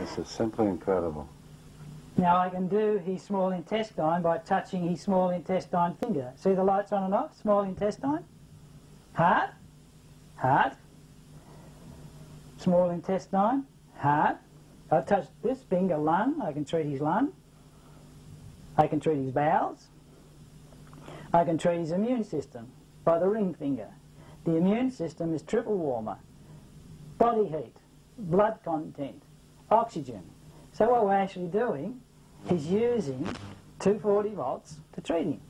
This is simply incredible. Now I can do his small intestine by touching his small intestine finger. See the lights on and off? Small intestine. Heart. Heart. Small intestine. Heart. I've touched this finger, lung. I can treat his lung. I can treat his bowels. I can treat his immune system by the ring finger. The immune system is triple warmer, body heat, blood content, oxygen. So what we're actually doing is using 240 volts to treat him.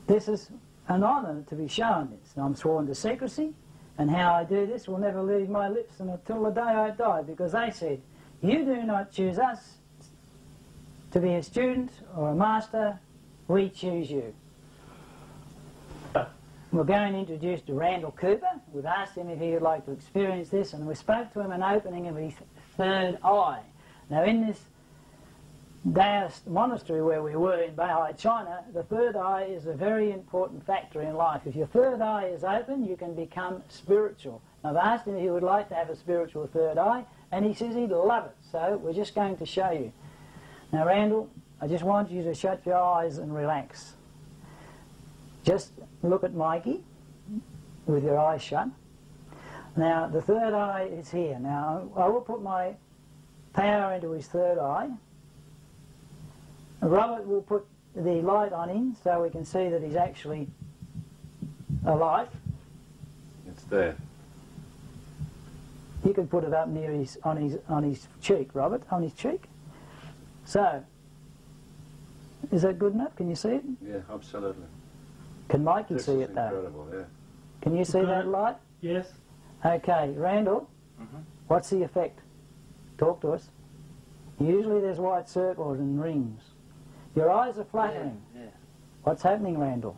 This is an honour to be shown this. I'm sworn to secrecy, and how I do this will never leave my lips until the day I die, because they said, you do not choose us to be a student or a master, we choose you. We're going to introduce to Randall Cooper. We've asked him if he would like to experience this, and we spoke to him an opening of his third eye. Now in this Taoist monastery where we were in Beihai, China, the third eye is a very important factor in life. If your third eye is open, you can become spiritual. I've asked him if he would like to have a spiritual third eye, and he says he'd love it. So we're just going to show you. Now Randall, I just want you to shut your eyes and relax. Just look at Mikey with your eyes shut. Now the third eye is here. Now I will put my power into his third eye. Robert will put the light on him so we can see that he's actually alive. It's there. You can put it up near his on his cheek, Robert, on his cheek. So, is that good enough? Can you see it? Yeah, absolutely. Can Mikey This see is it though? incredible, yeah. Can you see that light? Yes. Okay, Randall, what's the effect? Talk to us. Usually there's white circles and rings. Your eyes are fluttering. Yeah. What's happening, Randall?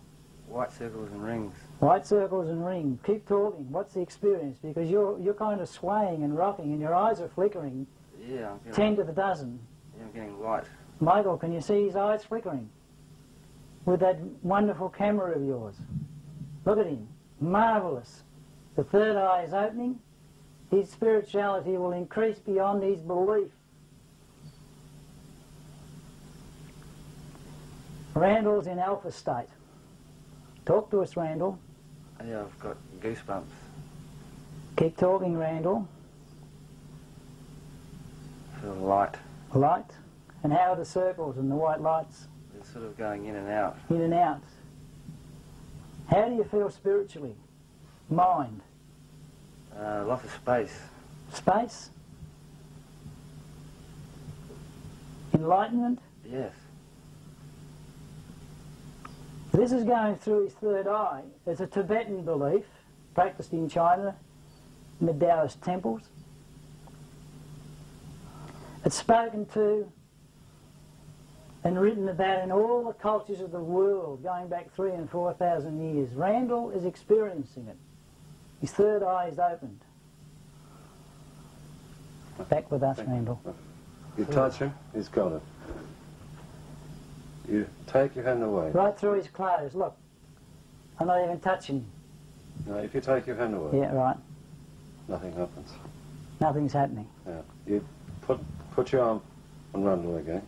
White circles and rings. White circles and rings. Keep talking. What's the experience? Because you're kind of swaying and rocking and your eyes are flickering. Yeah, I'm 10 to the dozen. Yeah, I'm getting light. Michael, can you see his eyes flickering? With that wonderful camera of yours. Look at him. Marvellous. The third eye is opening. His spirituality will increase beyond his belief. Randall's in alpha state. Talk to us, Randall. Yeah, I've got goosebumps. Keep talking, Randall. I feel light. Light. And how are the circles and the white lights? They're sort of going in and out. In and out. How do you feel spiritually? Mind. Lots of space. Space. Enlightenment. Yes. This is going through his third eye. It's a Tibetan belief practiced in China in the Taoist temples. It's spoken to and written about in all the cultures of the world going back 3,000 and 4,000 years. Randall is experiencing it. His third eye is opened. Back with us, Randall. You touch him, he's got it. You take your hand away. Right through his clothes, look. I'm not even touching. No, if you take your hand away, Yeah, right. nothing happens. Nothing's happening. Yeah. You put your arm on Randall again.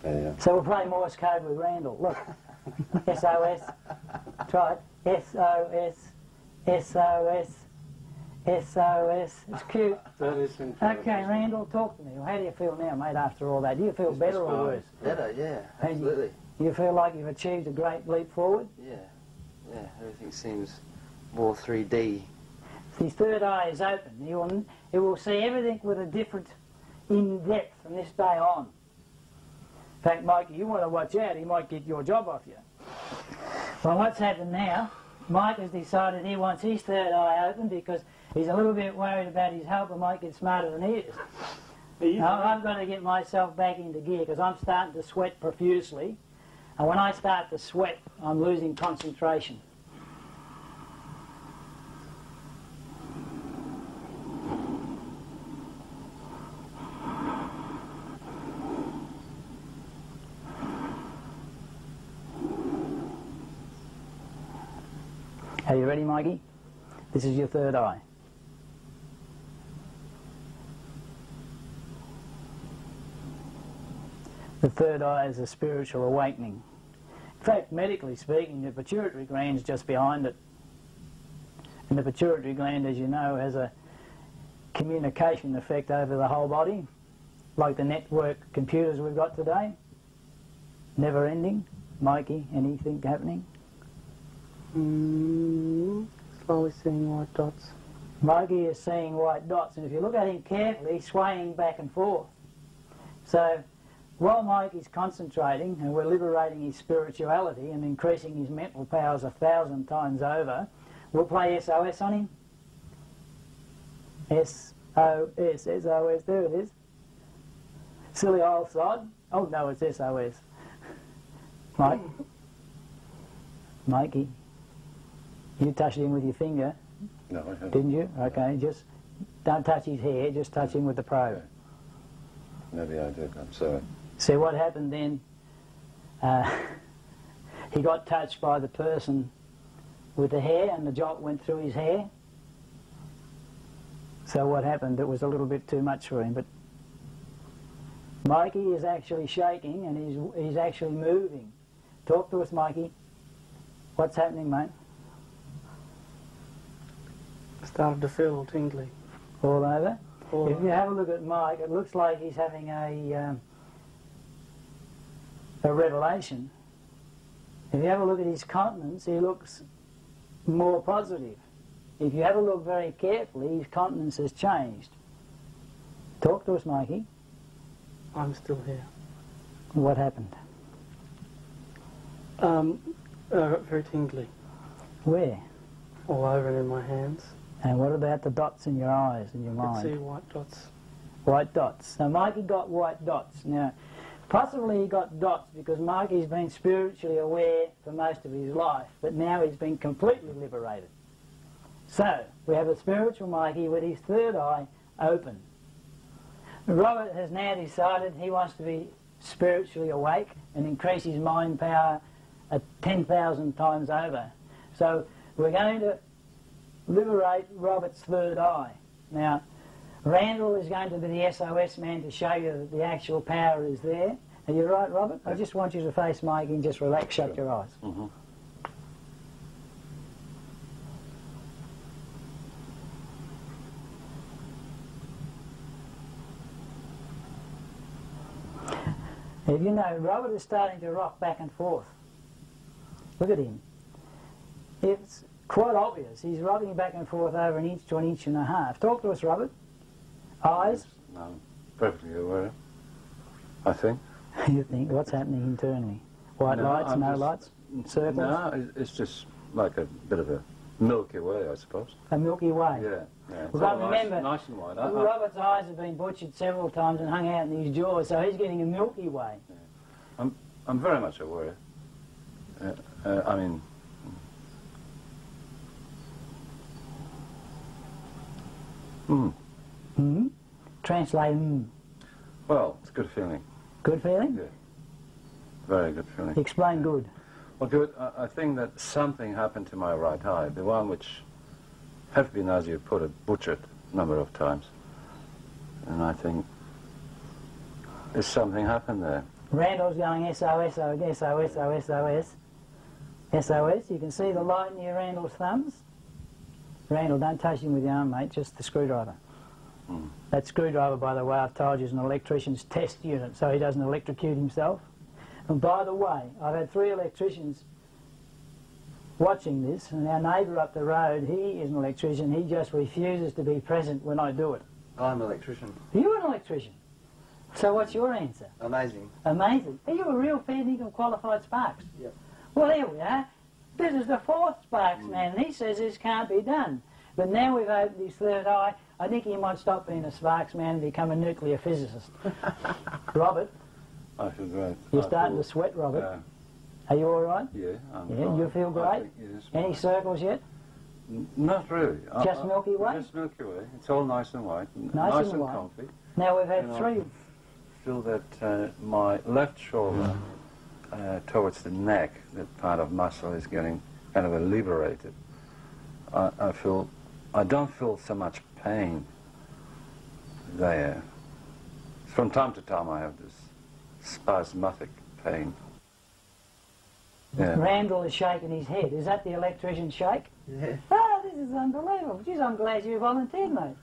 There you are. So we'll play Morse code with Randall. Look. SOS. Try it. SOS. SOS. SOS. It's cute. That is incredible. Okay, Randall, talk to me. How do you feel now, mate, after all that? Do you feel better or worse? Better, yeah, And absolutely. You feel like you've achieved a great leap forward? Yeah, yeah, everything seems more 3D. His third eye is open. He will see everything with a different in-depth from this day on. In fact, Mike, you want to watch out. He might get your job off you. Well, what's happened now, Mike has decided he wants his third eye open because he's a little bit worried about his helper might get smarter than he is. Now, I've got to get myself back into gear because I'm starting to sweat profusely. And when I start to sweat, I'm losing concentration. Are you ready, Mikey? This is your third eye. The third eye is a spiritual awakening. In fact, medically speaking, the pituitary gland is just behind it. And the pituitary gland, as you know, has a communication effect over the whole body, like the network computers we've got today. Never ending. Mikey, anything happening? Slowly seeing white dots. Mikey is seeing white dots, and if you look at him carefully, he's swaying back and forth. So, while Mikey's concentrating, and we're liberating his spirituality and increasing his mental powers 1,000 times over, we'll play SOS on him. SOS, SOS, there it is. Silly old sod. Oh no, it's SOS. Mike? Mikey? You touched him with your finger, No, I haven't. didn't you? Okay, just don't touch his hair, just touch him with the probe. Okay. Maybe I did, I'm sorry. See what happened then? He got touched by the person with the hair, and the jolt went through his hair. So what happened? It was a little bit too much for him, but Mikey is actually shaking and he's actually moving. Talk to us, Mikey. What's happening, mate? Started to feel tingly. All over? All If over. you have a look at Mike, it looks like he's having a revelation. If you have a look at his countenance, he looks more positive. If you have a look very carefully, his countenance has changed. Talk to us, Mikey. I'm still here. What happened? I got very tingly Where? all over and in my hands. And what about the dots in your eyes and your I could see mind? white dots. White dots. Now, Mikey got white dots. Now, possibly he got dots because Mikey's been spiritually aware for most of his life, but now he's been completely liberated. So, we have a spiritual Mikey with his third eye open. Robert has now decided he wants to be spiritually awake and increase his mind power at 10,000 times over. So, we're going to liberate Robert's third eye. Now, Randall is going to be the SOS man to show you that the actual power is there. Are you right, Robert? I just want you to face Mikey and just relax, shut your eyes. Mm-hmm. If you know, Robert is starting to rock back and forth. Look at him. It's quite obvious. He's rocking back and forth over an inch to an inch and a half. Talk to us, Robert. Eyes? I'm perfectly aware, I think. You think, what's happening internally? White No, lights, I'm no just- lights? Circles? No, it's just like a bit of a Milky Way, I suppose. A Milky Way? Yeah, yeah. It's Well, all remember, nice and wide. Robert's eyes have been butchered several times and hung out in his jaws, so he's getting a Milky Way. I'm very much aware. I mean, Translate, well, it's a good feeling. Good feeling? Yeah. Very good feeling. Explain good. Well, good. I think that something happened to my right eye, the one which has been, as you put it, butchered a number of times. And I think there's something happened there. Randall's going SOS, SOS, SOS, SOS. SOS. You can see the light near Randall's thumbs. Randall, don't touch him with your arm, mate, just the screwdriver. That screwdriver, by the way, I've told you, is an electrician's test unit, so he doesn't electrocute himself. And by the way, I've had 3 electricians watching this, and our neighbour up the road, he is an electrician, he just refuses to be present when I do it. I'm an electrician. You're an electrician. So what's your answer? Amazing. Amazing. Are you a real fair dinkum qualified Sparks? Yep. Well, there we are. This is the 4th Sparks man, and he says this can't be done. But now we've opened his third eye, I think he might stop being a Sparks man and become a nuclear physicist. Robert, I feel great. you're I starting feel- to sweat, Robert. Yeah, Are you all right? yeah. I'm Yeah, fine. you feel I great? think, yes, Any fine. circles yet? Not really. Just Milky Way? Just Milky Way. It's all nice and white. Nice and white. comfy. Now we've had You know, 3. Feel that my left shoulder towards the neck, that part of muscle is getting kind of liberated. I don't feel so much pain there. From time to time I have this spasmodic pain. Yeah. Randall is shaking his head. Is that the electrician shake? Yeah. Ah, this is unbelievable. Geez, I'm glad you volunteered, mate.